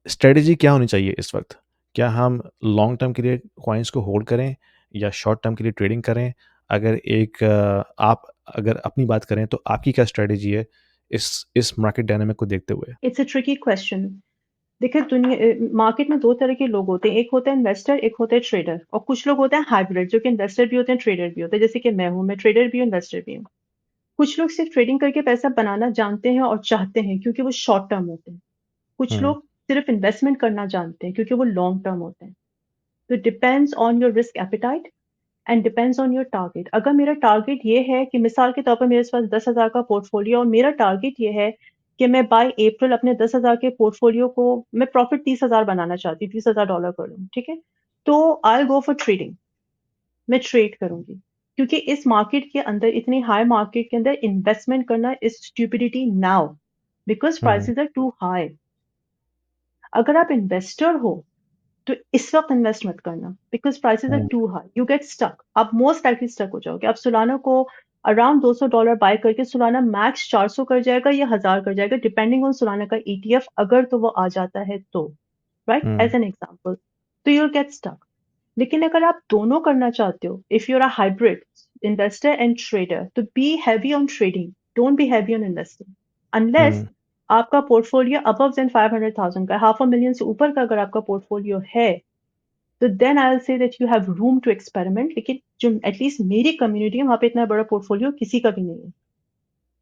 Strategy क्या होनी चाहिए इस वक्त? क्या हम लॉन्ग टर्म के लिए कॉइन्स को होल्ड करें या शॉर्ट टर्म के लिए ट्रेडिंग करें? अगर आप अगर अपनी बात करें तो आपकी क्या स्ट्रेटजी है इस मार्केट डायनामिक को देखते हुए? It's a tricky question. देखिए मार्केट में दो तरह के लोग होते हैं, एक होता है इन्वेस्टर, एक होता है ट्रेडर, और कुछ लोग होते हैं हाइब्रिड जो कि इन्वेस्टर भी होते हैं ट्रेडर भी होते हैं, जैसे कि मैं हूँ, मैं ट्रेडर भी हूँ इन्वेस्टर भी हूँ। कुछ लोग सिर्फ ट्रेडिंग करके पैसा बनाना जानते हैं और चाहते हैं क्योंकि वो शॉर्ट टर्म होते हैं। कुछ हुँ, लोग सिर्फ इन्वेस्टमेंट करना जानते हैं क्योंकि वो लॉन्ग टर्म होते हैं। तो depends on your risk appetite and depends on your target. अगर मेरा टारगेट ये है कि मिसाल के तौर पर मेरे पास 10,000 का पोर्टफोलियो और मेरा टारगेट ये है कि मैं बाय अप्रैल अपने 10,000 के पोर्टफोलियो को मैं प्रॉफिट 30,000 बनाना चाहती हूँ, $30,000 कर लूँ, ठीक है? तो आई गो फॉर ट्रेडिंग। मैं ट्रेड करूंगी क्योंकि इस मार्केट के अंदर, इतनी हाई मार्केट के अंदर इन्वेस्टमेंट करना is stupidity now because um, prices are too high. अगर आप इन्वेस्टर हो तो इस वक्त इन्वेस्ट मत करना because prices are hmm, too high, you get stuck, आप मोस्ट लाइकली स्टक हो जाओगे। आप सोलाना को अराउंड $200 बाय करके सोलाना मैक्स 400 कर जाएगा या 1000 कर जाएगा डिपेंडिंग ऑन सोलाना का ईटीएफ, अगर तो वो आ जाता है तो, right, hmm, as an example. तो यूल गेट स्टक। लेकिन अगर आप दोनों करना चाहते हो, if you are a hybrid investor and trader, तो be heavy on trading, don't be heavy on investing unless um, आपका पोर्टफोलियो अबव देन 500,000 का, $500,000 से ऊपर का अगर आपका पोर्टफोलियो है, तो then I will say that you have room to experiment. लेकिन जो एटलीस्ट मेरी कम्युनिटी है वहां पे इतना बड़ा पोर्टफोलियो किसी का भी नहीं है।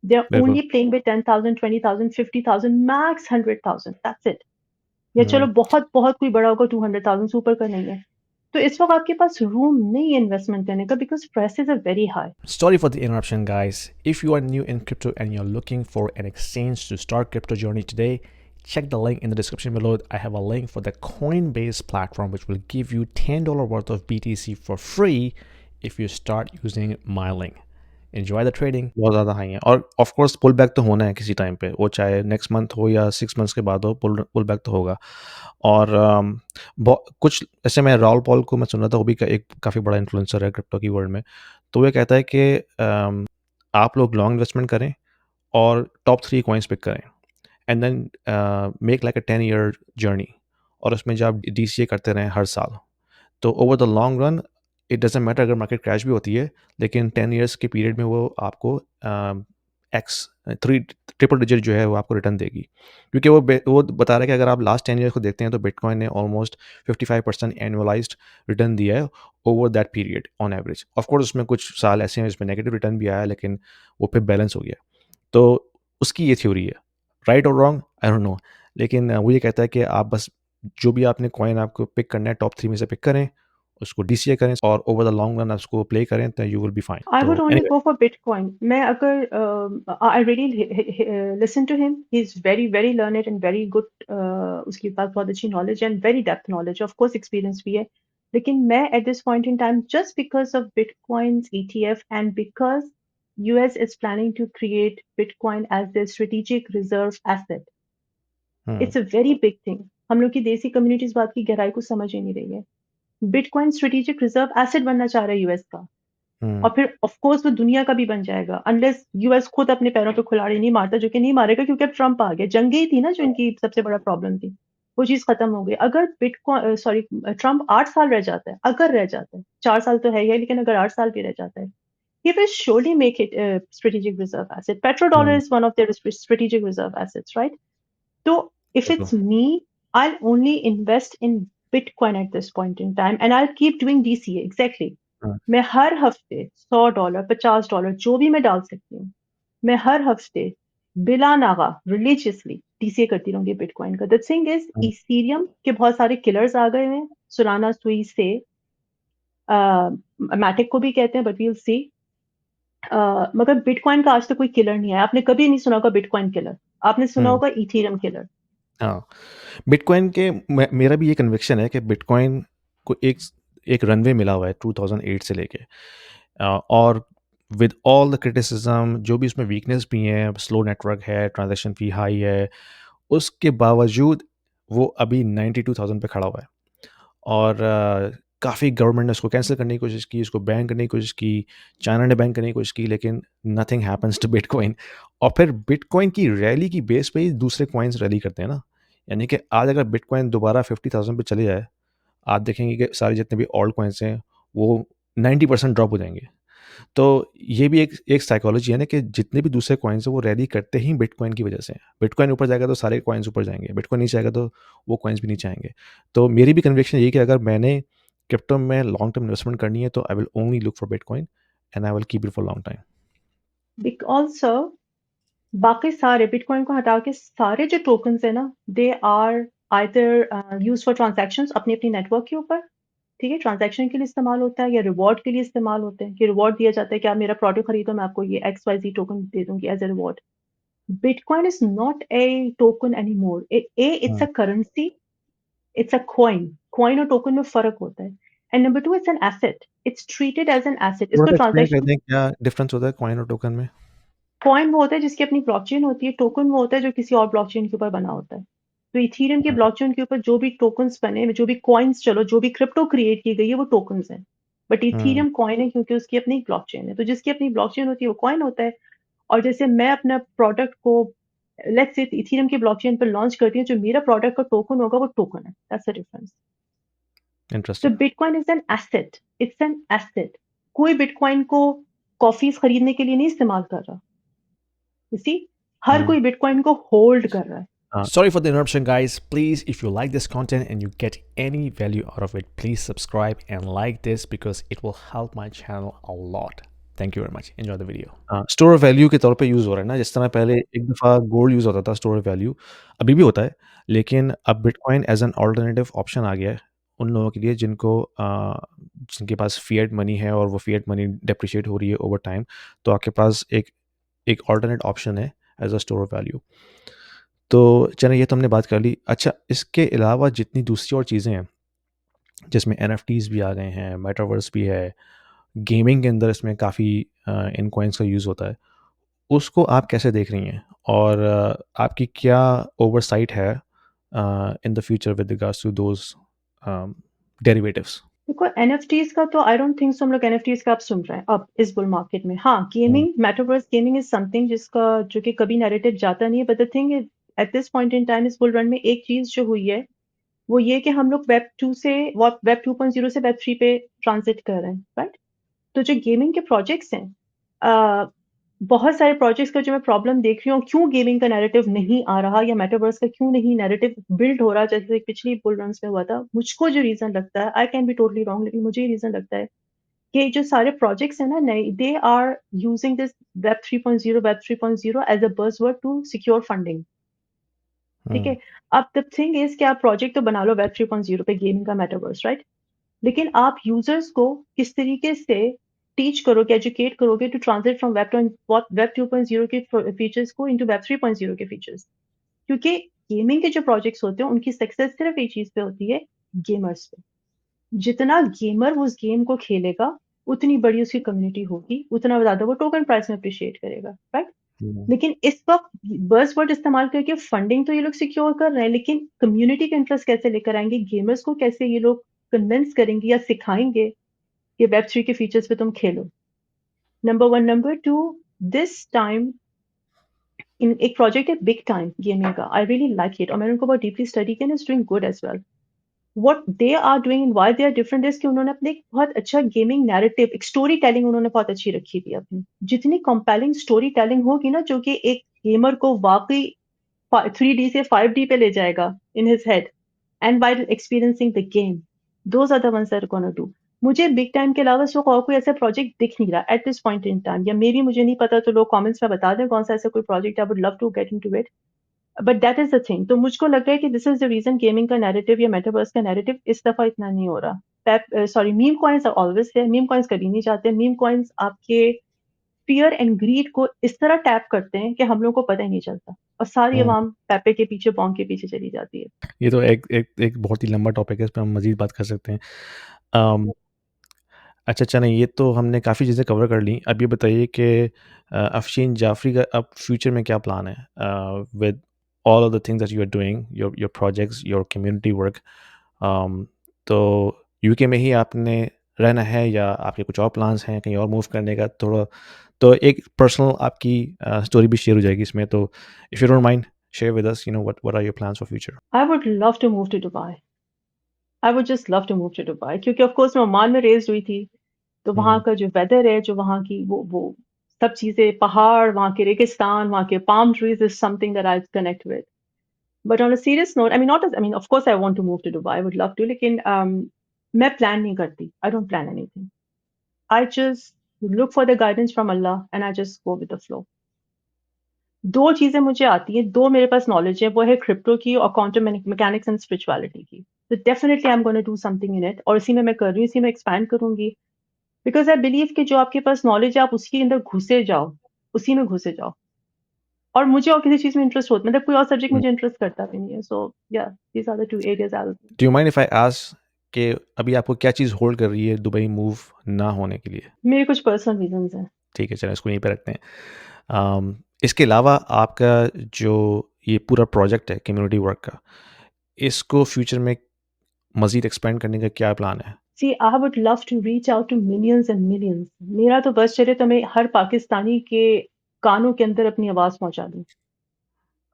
दे आर बिल्कुल। Only playing with 10,000, 20,000, 50,000, max 100,000, that's it. या चलो हुँ। बहुत बहुत कोई बड़ा होगा 200,000 से ऊपर का नहीं है। तो इस वक्त आपके पास रूम नहीं है इन्वेस्टमेंट करने का because prices are very high. Sorry for the interruption, guys. If you are new in crypto and you're looking for an exchange to start crypto journey today, check the link in the description below. I have a link for the Coinbase platform, which will give you $10 worth of BTC for free if you start using my link. Enjoy the trading. बहुत ज़्यादा high है और of course pull back तो होना है किसी time पे, वो चाहे नेक्स्ट मंथ हो या 6 मंथ्स के बाद हो, पुल बैक तो होगा। और कुछ ऐसे मैं राहुल पॉल को मैं सुन रहा था, वो भी एक काफ़ी बड़ा इन्फ्लुएंसर है क्रिप्टो की वर्ल्ड में। तो वो ये कहता है कि आप लोग लॉन्ग इन्वेस्टमेंट करें और टॉप 3 कॉइन्स पिक करें and then make like a 10 year journey, और उसमें जब आप डीसीए करते रहें हर साल, तो over the long run it doesn't matter अगर मार्केट क्रैश भी होती है, लेकिन 10 ईयर्स के पीरियड में वो आपको एक्स 3 ट्रिपल डिजिट जो है वो आपको रिटर्न देगी। क्योंकि वो बता रहा है कि अगर आप लास्ट 10 ईयर्स को देखते हैं तो बिटकॉइन ने ऑलमोस्ट 55% एनुअलाइज्ड रिटर्न दिया है over that period on average. Of course उसमें कुछ साल ऐसे हैं जिसमें नेगेटिव रिटर्न भी आया, लेकिन वो फिर बैलेंस हो गया। तो उसकी ये थ्योरी है, राइट और रॉन्ग आई डोंट नो, लेकिन वो ये कहता है कि आप बस जो भी आपने कॉइन आपको पिक करना है टॉप 3 में से पिक करें, उसको डीसीए करें और ओवर द लॉन्ग रन उसको प्ले करें, तो you will be fine. I तो would only anyway go for bitcoin. मैं अगर I really listen to him, he is very very learned and very good, उसके पास बहुत अच्छी knowledge and very depth knowledge, of course experience भी है। लेकिन मैं at this point in time, just because of bitcoins ETF and because US is planning to create bitcoin as the strategic reserve asset, hmm, it's a very big thing. हम लोग की देसी community इस बात की गहराई को समझ ही नहीं रही है। बिटकॉइन स्ट्रेटेजिक रिजर्व एसेट बनना चाह रहा है यूएस का, हुँ, और फिर ऑफ कोर्स वो दुनिया का भी बन जाएगा अनलेस यूएस खुद अपने पैरों पे कुल्हाड़ी नहीं मारता, जो कि नहीं मारेगा क्योंकि अब ट्रंप आ गया। जंगे ही थी ना जो इनकी सबसे बड़ा प्रॉब्लम थी, वो चीज खत्म हो गई। अगर बिटकॉइन सॉरी ट्रंप 8 साल रह जाता है, अगर रह जाता है, 4 साल तो है ही है, लेकिन अगर 8 साल भी रह जाता है, he will surely make it a strategic reserve asset. Petrodollar hmm, is one of their strategic reserve assets, right? So if बिल्कुल। it's me, I'll only invest in Bitcoin at this point in time, and I'll keep doing DCA. Exactly. हुँ, मैं हर हफ्ते $100, $50 जो भी मैं डाल सकती हूँ, मैं हर हफ्ते बिला नागा रिलीजियसली डीसीए करती रहूंगी बिटकॉइन का। The thing is hmm, Ethereum के बहुत सारे किलर्स आ गए हैं, सोलाना सुई से मैटिक को भी कहते हैं, बट वील सी। मगर बिटकॉइन का आज तक कोई किलर नहीं है। आपने कभी नहीं सुना होगा बिटकॉइन किलर, आपने सुना हुँ, होगा इथेरियम किलर। हाँ। बिटकॉइन के मेरा भी ये कन्विक्शन है कि बिटकॉइन को एक रनवे मिला हुआ है 2008 से लेके, और विद ऑल द क्रिटिसिज्म जो भी इसमें वीकनेस भी हैं, स्लो नेटवर्क है, ट्रांजैक्शन फ़ी हाई है, उसके बावजूद वो अभी 92,000 पे खड़ा हुआ है। और काफ़ी गवर्नमेंट ने उसको कैंसल करने की कोशिश की, उसको बैन करने की कोशिश की, चाइना ने बैन करने की कोशिश की, लेकिन नथिंग हैपेंस टू बिटकॉइन। और फिर बिटकॉइन की रैली की बेस पे ही दूसरे कॉइन्स रैली करते हैं ना। यानी कि आज अगर बिटकॉइन दोबारा 50,000 पे चले जाए, आप देखेंगे कि सारे जितने भी ऑल्ट कॉइन्स हैं वो 90% ड्रॉप हो जाएंगे। तो ये भी एक साइकोलॉजी है ना कि जितने भी दूसरे कॉइन्स हैं वो रैली करते ही बिटकॉइन की वजह से हैं। बिटकॉइन ऊपर जाएगा तो सारे कॉइन्स ऊपर जाएंगे, बिटकॉइन नीचे आएगा तो वो कॉइन्स भी नीचे आएंगे। तो मेरी भी कन्विक्शन यही है कि अगर मैंने क्रिप्टो में लॉन्ग टर्म इन्वेस्टमेंट करनी है तो I will only look for bitcoin and I will keep it for long time. Because बाकी सारे बिटकॉइन को हटा के सारे जो टोकन्स है ना, they are either used for transactions अपनी-अपनी नेटवर्क के ऊपर, ठीक है? ट्रांज़ैक्शन के लिए इस्तेमाल होता है या रिवॉर्ड के लिए इस्तेमाल होते हैं कि रिवॉर्ड दिया जाता है कि आप मेरा प्रोडक्ट खरीदो, मैं आपको ये XYZ टोकन दे दूँगी as a reward. Bitcoin is not a token anymore. It's हाँ, a currency, it's a coin. Coin और token में फ़र्क होता है। And number 2, it's an asset. It's treated as an asset. थोड़ा इसको सा एक्सप्लेन कर ट्रांज़ैक्शन दें क्या डिफरेंस होता है कॉइन और टोकन में? कॉइन वो होता है जिसकी अपनी ब्लॉकचेन होती है, टोकन वो होता है जो किसी और ब्लॉकचेन के ऊपर बना होता है। तो इथेरियम की हाँ, ब्लॉकचेन के ऊपर जो भी टोकन्स बने, जो भी कॉइन्स चलो, जो भी क्रिप्टो क्रिएट की गई है वो टोकन्स हैं। बट हुँ, इथेरियम कॉइन है क्योंकि उसकी अपनी ब्लॉकचेन है। तो जिसकी अपनी ब्लॉकचेन होती है वो कॉइन होता है और जैसे मैं अपना प्रोडक्ट को लेट्स से इथेरियम की ब्लॉकचेन पे लॉन्च करती हूँ, जो मेरा प्रोडक्ट का टोकन होगा वो टोकन है। That's the difference. तो interesting. Bitcoin is an asset, it's an asset. कोई बिटकॉइन को कॉफ़ीज़ खरीदने के लिए नहीं इस्तेमाल कर रहा। यू सी हर हुँ। कोई बिटकॉइन को होल्ड कर रहा है। Sorry for the interruption, guys. Please, if you like this content and you get any value out of it, please subscribe and like this because it will help my channel a lot. Thank you very much. Enjoy the video. हाँ, store of value के तौर पे use हो रहा है ना, जिस तरह पहले एक दफ़ा गोल्ड यूज़ होता था स्टोर ऑफ वैल्यू, अभी भी होता है, लेकिन अब Bitcoin as an alternative option आ गया है, उन लोगों के लिए जिनके पास फिएट मनी है और वो फिएट मनी डेप्रिशिएट हो रही है ओवर टाइम, तो आपके पास एक एक अल्टरनेट ऑप्शन है as a store of value. तो चलिए ये तो हमने बात कर ली। अच्छा, इसके अलावा जितनी दूसरी और चीज़ें हैं, जिसमें एनएफटीज़ भी आ गए हैं, मेटावर्स भी है, गेमिंग के अंदर इसमें काफ़ी इन कॉइन्स का यूज़ होता है। उसको आप कैसे देख रही हैं? और आपकी क्या ओवरसाइट है in the future with regards to those derivatives? देखो एनएफटीज़ का तो आई डोंट थिंक सो हम लोग एनएफटीज़ का अब सुन रहे हैं अब इस बुल मार्केट में। हाँ, um, gaming metaverse gaming is something जिसका जो कि कभी नैरेटिव जाता नहीं है but the thing is at this point in time इस बुल रन में एक चीज़ जो हुई है, वो ये कि हम लोग वेब 2 से वेब 2.0 से वेब 3 पे ट्रांज़िट कर रहे हैं, राइट? तो जो गेमिंग के प्रोजेक्ट्स हैं अ, बहुत सारे प्रोजेक्ट्स का जो मैं प्रॉब्लम देख रही हूँ, क्यों गेमिंग का नैरेटिव नहीं आ रहा या मेटावर्स का क्यों नहीं नैरेटिव बिल्ड हो रहा जैसे पिछली बुल रन्स में हुआ था। मुझको जो रीज़न लगता है, I can be totally wrong लेकिन मुझे ये रीज़न लगता है कि जो सारे प्रोजेक्ट्स हैं ना नए, they are using this web 3.0 as a buzzword to secure funding, ठीक हुँ, है? अब द थिंग इज़ कि आप प्रोजेक्ट तो बना लो वेब 3.0 पे गेमिंग का मेटावर्स, राइट? लेकिन आप यूज़र्स को किस तरीके से टीच करोगे, एजुकेट करोगे टू ट्रांज़िट फ्रॉम वेब 2.0 के फीचर्स को इंटो वेब 3.0 के फीचर्स। क्योंकि गेमिंग के जो प्रोजेक्ट्स होते हैं, उनकी सक्सेस सिर्फ़ एक चीज़ पे होती है, गेमर्स पे। जितना गेमर उस गेम को खेलेगा, उतनी बड़ी उसकी कम्युनिटी होगी, उतना ज़्यादा वो टोकन प्राइस में एप्रिशिएट करेगा, राइट? हुँ, लेकिन इस वक़्त बज़वर्ड इस्तेमाल करके फंडिंग तो ये लोग सिक्योर कर रहे हैं, लेकिन कम्युनिटी का इंटरेस्ट कैसे लेकर आएँगे? गेमर्स को कैसे ये लोग कन्विंस करेंगे या सिखाएँगे कि वेब 3 के फीचर्स पे तुम खेलो? Number 1, number 2 this time in एक प्रोजेक्ट है बिग टाइम गेमिंग का, आई रियली लाइक इट और मैंने उनको बहुत डीपली स्टडी किया and it's doing good as well. What they are doing and why they are different is कि उन्होंने अपने एक बहुत अच्छा गेमिंग नैरेटिव, एक स्टोरी टेलिंग उन्होंने बहुत अच्छी रखी थी अपनी। जितनी कंपेलिंग स्टोरी टेलिंग होगी ना, जो कि एक गेमर को वाक़ई 3D से 5D पे ले जाएगा in his head and while experiencing the game, those are the ones that are gonna do. मुझे बिग टाइम के अलावा इस वक़्त और कोई ऐसा प्रोजेक्ट दिख नहीं रहा eight this point in time या मेबी मुझे नहीं पता तो लोग कमेंट्स में बता दें कौन-सा ऐसा कोई project I would love to get into it. But that is the thing. तो मुझको लग रहा है कि this is the reason gaming का नैरेटिव या मेटावर्स का नैरेटिव इस दफ़ा इतना नहीं हो रहा। Sorry meme coins are always there, meme coins कभी नहीं जाते। मीम कॉइन्स आपके फ़ियर एंड ग्रीड को इस तरह टैप करते हैं कि हम लोगों को पता ही नहीं चलता और सारी हुँ। अवाम पेप्पे के पीछे, पोंग के पीछे चली जाती है। ये तो एक बहुत ही लंबा टॉपिक है, इस पे हम मज़ीद बात कर सकते हैं। अम अच्छा, चलें ये तो हमने काफ़ी चीज़ें कवर कर ली। अब ये बताइए कि अफ़शीन जाफ़री का अब फ्यूचर में क्या प्लान है? With all of the things that you are doing, your projects, your community work, तो यूके में ही आपने रहना है या आपके कुछ और प्लान्स हैं कहीं और मूव करने का? थोड़ा तो एक पर्सनल आपकी स्टोरी भी शेयर हो जाएगी इसमें, तो if you don't mind share with us, what are your plans for future? I would love to move to Dubai. I would just love to move to Dubai क्योंकि of course मैं Oman में raised हुई थी, तो वहाँ Hmm. का जो weather है, जो वहाँ की वो सब चीज़ें, पहाड़, वहाँ के रेगिस्तान, वहाँ के palm trees is something that I connect with. But on a serious note, I mean, of course I want to move to Dubai. I would love to, लेकिन मैं प्लान नहीं करती. I don't plan anything. I just look for the guidance from Allah and I just go with the flow. 2 चीज़ें मुझे आती हैं, 2 मेरे पास knowledge है, वो है क्रिप्टो की और क्वांटम मैकेनिक्स एंड स्पिरिचुअलिटी की। तो definitely I am gonna do something in it और इसी में मैं कर रही हूँ, इसी में एक्सपैंड करूँगी। बिकॉज़ आई बिलीव कि जो आपके पास नॉलेज है, आप उसके अंदर घुसे जाओ, उसी में घुसे जाओ। और मुझे और किसी चीज़ में इंटरेस्ट होता मतलब कोई और सब्जेक्ट Hmm. मुझे इंटरेस्ट करता भी नहीं है। सो या these are the 2 areas I will Do you mind if I ask कि अभी आपको क्या चीज़ होल्ड कर रही है दुबई मूव ना होने के लिए? मेरे कुछ पर्सनल रीज़न्स हैं। ठीक है, चलें इसको यहीं पे रखते हैं। इसके अलावा आपका जो ये पूरा प्रोजेक्ट है कम्युनिटी वर्क का, इसको फ्यूचर में मज़ीद एक्सपेंड करने का क्या प्लान है? See I would love to reach out to millions and millions. मेरा तो बस चले तो मैं हर पाकिस्तानी के कानों के अंदर अपनी आवाज़ पहुँचा दूँ।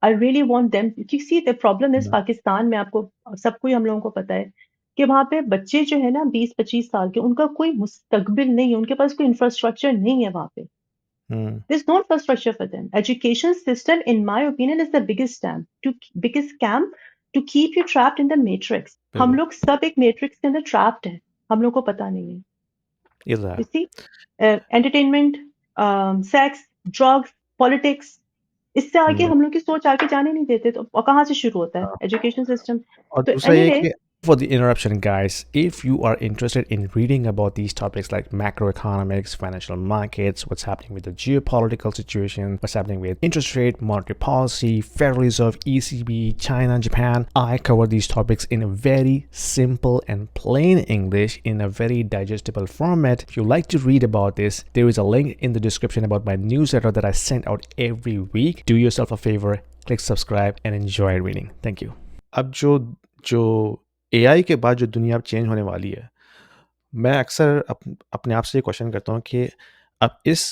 आई रियली वांट देम क्योंकि सी द प्रॉब्लम इज़ हुँ, पाकिस्तान में आपको सबको ही हम लोगों को पता है कि वहाँ पे बच्चे जो है ना 20-25 साल के उनका कोई मुस्तकबिल नहीं है, उनके पास कोई इंफ्रास्ट्रक्चर नहीं है वहाँ पे। हुँ, There's no infrastructure for them. Education system, in my opinion, is the biggest scam to keep you trapped in the matrix. हम बिल्कुल, लोग सब एक matrix के अंदर trapped हैं, हम लोग को पता नहीं है। ये तो है। You see, entertainment, sex, drugs, politics, इससे आगे हुँ। हम लोग की सोच आगे जाने नहीं देते तो और कहाँ से शुरू होता है? हाँ। Education system. और तो दूसरा ये है एनीवे कि for the interruption, guys, if you are interested in reading about these topics like macroeconomics, financial markets, what's happening with the geopolitical situation, what's happening with interest rate, monetary policy, Federal Reserve, ECB, China, Japan, I cover these topics in a very simple and plain English in a very digestible format. If you like to read about this, there is a link in the description about my newsletter that I send out every week. Do yourself a favor, click subscribe and enjoy reading. Thank you. अब जो AI के बाद जो दुनिया अब change होने वाली है, मैं अक्सर अपने आप से ये क्वेश्चन करता हूँ कि अब इस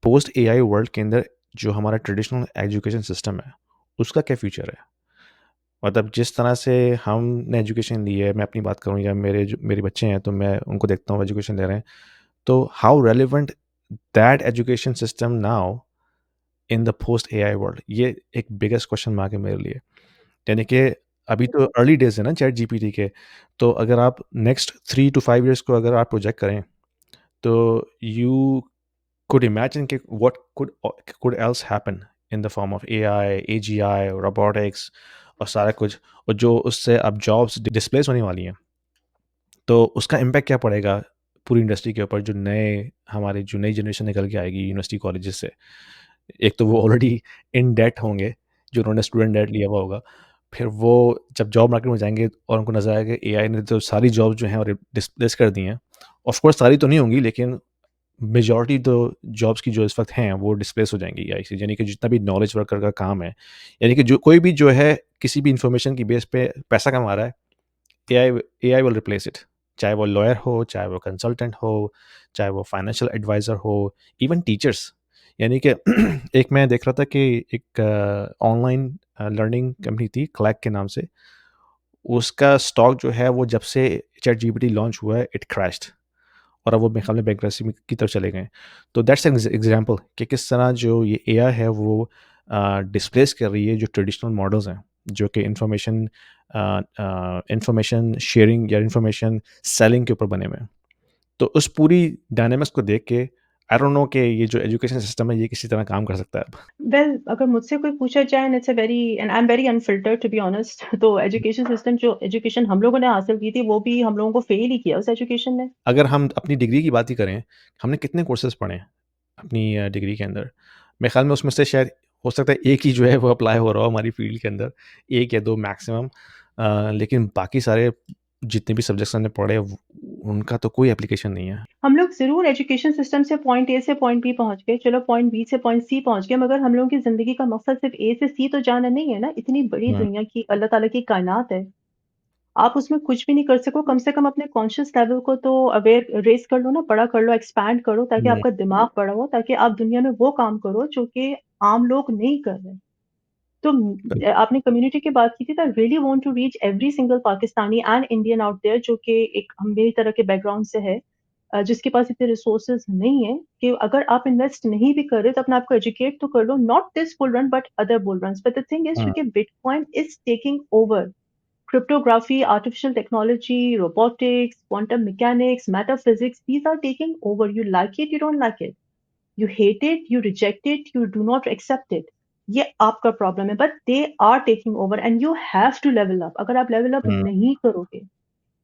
पोस्ट एआई वर्ल्ड के अंदर जो हमारा ट्रेडिशनल एजुकेशन सिस्टम है, उसका क्या फ्यूचर है? मतलब जिस तरह से हमने एजुकेशन ली है, मैं अपनी बात करूँ या मेरे बच्चे हैं, तो मैं उनको देखता हूँ एजुकेशन ले रहे हैं, तो how relevant that education system now in the post AI world? ये एक बिगेस्ट क्वेश्चन मार्क है मेरे लिए। यानी कि अभी तो अर्ली डेज़ है ना चैट जीपीटी के, तो अगर आप नेक्स्ट 3 टू 5 इयर्स को अगर आप प्रोजेक्ट करें, तो यू कुड इमेजिन कि what could else happen in the form of AI, AGI, robotics और सारा कुछ, और जो उससे अब जॉब्स डिस्प्लेस होने वाली हैं, तो उसका इम्पैक्ट क्या पड़ेगा पूरी इंडस्ट्री के ऊपर, जो नई जनरेशन निकल के आएगी यूनिवर्सिटी कॉलेजेस से। एक तो वो ऑलरेडी इन डेट होंगे, जो उन्होंने स्टूडेंट डेट लिया हुआ होगा। फिर वो जब जॉब मार्केट में जाएँगे और उनको नज़र आएगा कि एआई ने तो सारी जॉब्स जो हैं और डिस्प्लेस कर दी हैं। ऑफ़ कोर्स सारी तो नहीं होंगी, लेकिन मेजॉरिटी तो जॉब्स की जो इस वक़्त हैं वो डिस्प्लेस हो जाएँगी एआई से। यानी कि जितना भी नॉलेज वर्कर का काम है, यानी कि जो कोई भी जो है किसी भी इन्फॉर्मेशन की बेस पे पैसा कमा रहा है, एआई विल रिप्लेस इट। चाहे वो लॉयर हो, चाहे वो कंसल्टेंट हो, चाहे वो फाइनेंशियल एडवाइज़र हो, इवन टीचर्स। यानी कि एक मैं देख रहा था कि एक ऑनलाइन लर्निंग कंपनी थी क्लैक के नाम से, उसका स्टॉक जो है वो जब से चैट जीपीटी लॉन्च हुआ है इट क्रैश्ड, और अब वो मेरे ख्याल में बैंकरप्सी की तरफ चले गए। तो दैट्स एन एग्जांपल कि किस तरह जो ये एआई है वो डिस्प्लेस कर रही है जो ट्रेडिशनल मॉडल्स हैं, जो कि इंफॉर्मेशन शेयरिंग या इंफॉर्मेशन सेलिंग के ऊपर बने हुए हैं। तो उस पूरी डायनामिक्स को देख के आई डोंट नो कि ये जो एजुकेशन सिस्टम है ये किसी तरह काम कर सकता है अब। वेल अगर मुझसे कोई पूछा जाए and it's a very and I am very unfiltered to be honest तो एजुकेशन सिस्टम जो एजुकेशन हम लोगों ने हासिल की थी वो भी हम लोगों को फेल ही किया उस एजुकेशन ने। अगर हम अपनी डिग्री की बात ही करें, हमने कितने कोर्सेज़ पढ़े हैं अपनी डिग्री के अंदर? मेरे ख़्याल में उसमें से शायद हो सकता है एक ही जो है वो अप्लाई हो रहा हो हमारी फ़ील्ड के अंदर, 1 या 2 मैक्सिमम। लेकिन बाकी सारे जितने भी सब्जेक्ट्स हमने पढ़े वो उनका तो कोई एप्लीकेशन नहीं है। हम लोग ज़रूर एजुकेशन सिस्टम से पॉइंट ए से पॉइंट बी पहुँच गए, चलो पॉइंट बी से पॉइंट सी पहुँच गए, मगर हम लोगों की ज़िंदगी का मकसद सिर्फ़ ए से सी तो जाना नहीं है ना, इतनी बड़ी हुँ, दुनिया की अल्लाह ताला की कायनात है। आप उसमें कुछ भी नहीं कर सको, कम से कम अपने कॉन्शियस लेवल को तो अवेयर रेज़ कर लो ना, बड़ा कर लो, एक्सपैंड करो ताकि हुँ, आपका दिमाग बड़ा हो, ताकि आप दुनिया में वो काम करो जो कि आम लोग नहीं कर रहे। तो आपने कम्युनिटी की बात की थी, तो I really want to reach every single Pakistani and Indian out there जो कि एक मेरी तरह के बैकग्राउंड से है, जिसके पास इतने रिसोर्सेज नहीं है कि अगर आप इन्वेस्ट नहीं भी कर रहे तो अपने आप को एजुकेट तो कर लो, not this bull run but other bull run. But the thing is um, क्योंकि Bitcoin is taking over cryptography, artificial technology, robotics, quantum mechanics, metaphysics, these are taking over. You like it, you don't like it. You hate it, you reject it, you do not accept it. ये आपका problem है, but they are taking over and you have to level up. अगर आप level up हुँ, नहीं करोगे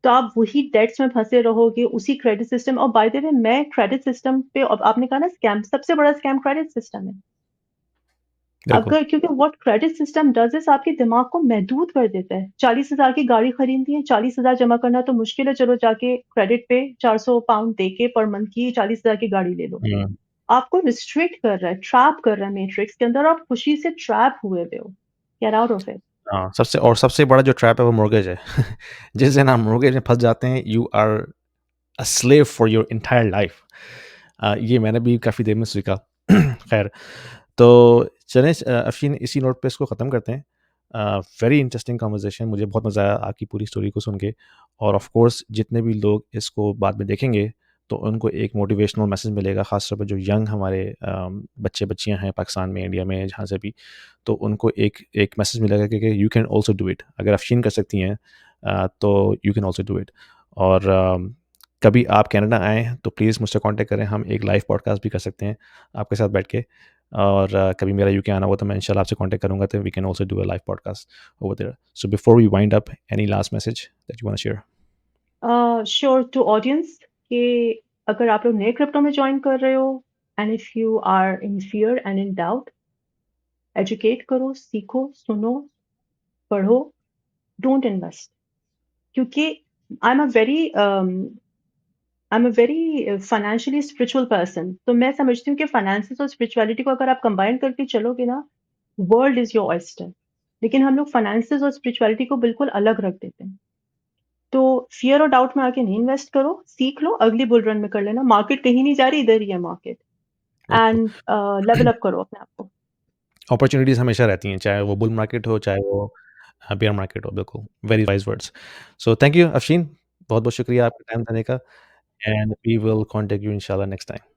तो आप वही डेट्स में फंसे रहोगे, उसी क्रेडिट सिस्टम। और बाय द वे मैं क्रेडिट सिस्टम पे, अब आपने कहा ना स्कैम, सबसे बड़ा स्कैम क्रेडिट सिस्टम है। बिल्कुल। अगर क्योंकि what credit system does is आपके दिमाग को महदूद कर देता है। 40,000 की गाड़ी खरीदनी है, 40,000 जमा करना तो मुश्किल है, चलो जाके क्रेडिट पे 400 पाउंड देके पर मंथ की 40,000 की गाड़ी ले लो। हुँ, आपको रिस्ट्रिक्ट कर रहा है, ट्रैप कर रहा है मैट्रिक्स के अंदर, आप खुशी से ट्रैप हुए हुए हो। Get out of it. हाँ, सबसे बड़ा जो ट्रैप है वो मॉर्गेज है। जिस दिन आप मॉर्गेज में फँस जाते हैं, you are a slave for your entire life. ये मैंने भी काफ़ी देर में सीखा। खैर, तो चलें, अफ़ीन, इसी नोट पे इसको ख़त्म करते हैं। वेरी इंटरेस्टिंग कन्वर्सेशन, मुझे बहुत मज़ा आया आपकी पूरी स्टोरी को सुन के, और ऑफ़ कोर्स जितने भी लोग इसको बाद में देखेंगे तो उनको एक मोटिवेशनल मैसेज मिलेगा, ख़ास तौर पे जो यंग हमारे बच्चे-बच्चियाँ हैं पाकिस्तान में, इंडिया में, जहाँ से भी, तो उनको एक एक मैसेज मिलेगा कि you can also do it. अगर अफ़शीन कर सकती हैं तो you can also do it. और कभी आप कनाडा आएँ तो प्लीज़ मुझसे कॉन्टैक्ट करें, हम एक लाइव पॉडकास्ट भी कर सकते हैं आपके साथ बैठ के। और कभी मेरा यूके आना हुआ तो मैं इंशाल्लाह आपसे कॉन्टैक्ट करूँगा, तो we can also do a live podcast over there. So before we wind up, any last message that you want to share? Sure to audience कि अगर आप लोग नए क्रिप्टो में ज्वाइन कर रहे हो and if you are in fear and in doubt, educate करो, सीखो, सुनो, पढ़ो, डोंट इन्वेस्ट। क्योंकि I am a very financially spiritual person. तो मैं समझती हूँ कि फाइनेंसेस और स्पिरिचुअलिटी को अगर आप कंबाइन करके चलोगे ना, वर्ल्ड इज योर ऑयस्टर। लेकिन हम लोग फाइनेंसेस और स्पिरिचुअलिटी को बिल्कुल अलग रख देते हैं। तो फियर और डाउट में आके नहीं इन्वेस्ट करो, सीख लो, अगली बुल रन में कर लेना। मार्केट कहीं नहीं जा रही, इधर ही है मार्केट। बिल्कुल। एंड लेवल अप करो अपने आप को। अपॉर्च्युनिटीज़ हमेशा रहती हैं, चाहे वो बुल मार्केट हो, चाहे वो बेयर मार्केट हो, बिल्कुल। Very wise words. So thank you Afsheen, बहुत-बहुत शुक्रिया आपका टाइम देने का, and we will contact you इंशाल्लाह नेक्स्ट टाइम।